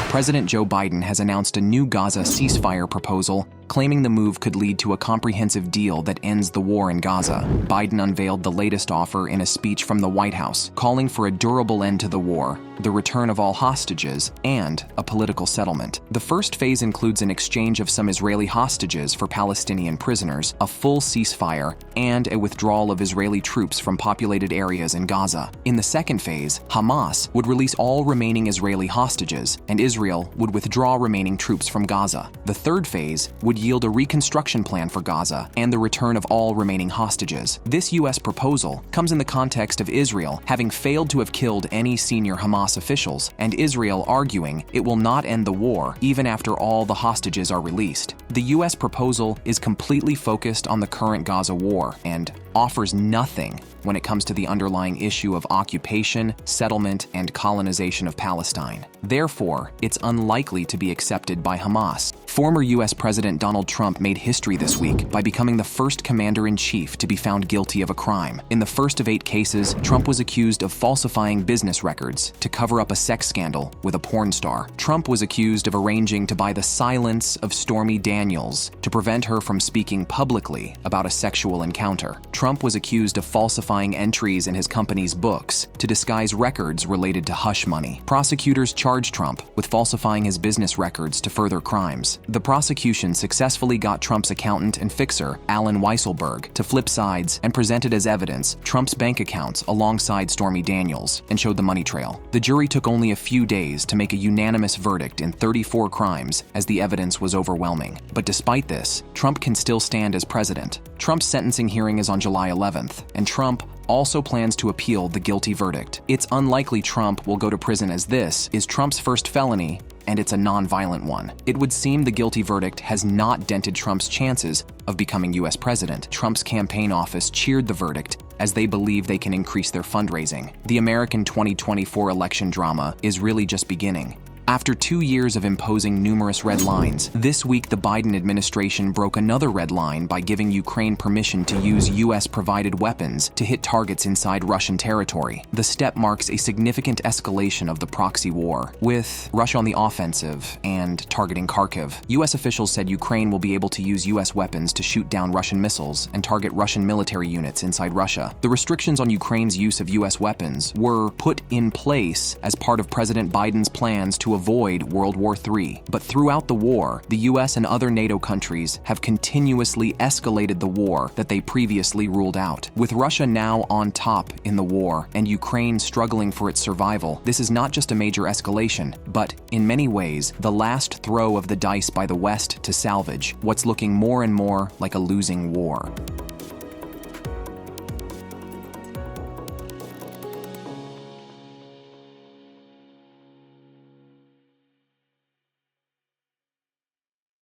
President Joe Biden has announced a new Gaza ceasefire proposal, claiming the move could lead to a comprehensive deal that ends the war in Gaza. Biden unveiled the latest offer in a speech from the White House, calling for a durable end to the war, the return of all hostages, and a political settlement. The first phase includes an exchange of some Israeli hostages for Palestinian prisoners, a full ceasefire, and a withdrawal of Israeli troops from populated areas in Gaza. In the second phase, Hamas would release all remaining Israeli hostages, and Israel would withdraw remaining troops from Gaza. The third phase would yield a reconstruction plan for Gaza and the return of all remaining hostages. This U.S. proposal comes in the context of Israel having failed to have killed any senior Hamas officials, and Israel arguing it will not end the war even after all the hostages are released. The U.S. proposal is completely focused on the current Gaza war and offers nothing when it comes to the underlying issue of occupation, settlement, and colonization of Palestine. Therefore, it's unlikely to be accepted by Hamas. Former U.S. President Donald Trump made history this week by becoming the first commander-in-chief to be found guilty of a crime. In the first of 8 cases, Trump was accused of falsifying business records to cover up a sex scandal with a porn star. Trump was accused of arranging to buy the silence of Stormy Daniels to prevent her from speaking publicly about a sexual encounter. Trump was accused of falsifying entries in his company's books to disguise records related to hush money. Prosecutors charged Trump with falsifying his business records to further crimes. The prosecution successfully got Trump's accountant and fixer, Alan Weisselberg, to flip sides and presented as evidence Trump's bank accounts alongside Stormy Daniels and showed the money trail. The jury took only a few days to make a unanimous verdict in 34 crimes as the evidence was overwhelming. But despite this, Trump can still stand as president. Trump's sentencing hearing is on July 11th, and Trump also plans to appeal the guilty verdict. It's unlikely Trump will go to prison, as this is Trump's first felony, and it's a non-violent one. It would seem the guilty verdict has not dented Trump's chances of becoming U.S. president. Trump's campaign office cheered the verdict as they believe they can increase their fundraising. The American 2024 election drama is really just beginning. After 2 years of imposing numerous red lines, this week the Biden administration broke another red line by giving Ukraine permission to use U.S.-provided weapons to hit targets inside Russian territory. The step marks a significant escalation of the proxy war, with Russia on the offensive and targeting Kharkiv. U.S. officials said Ukraine will be able to use U.S. weapons to shoot down Russian missiles and target Russian military units inside Russia. The restrictions on Ukraine's use of U.S. weapons were put in place as part of President Biden's plans to avoid World War III. But throughout the war, the US and other NATO countries have continuously escalated the war that they previously ruled out. With Russia now on top in the war and Ukraine struggling for its survival, this is not just a major escalation, but in many ways, the last throw of the dice by the West to salvage what's looking more and more like a losing war.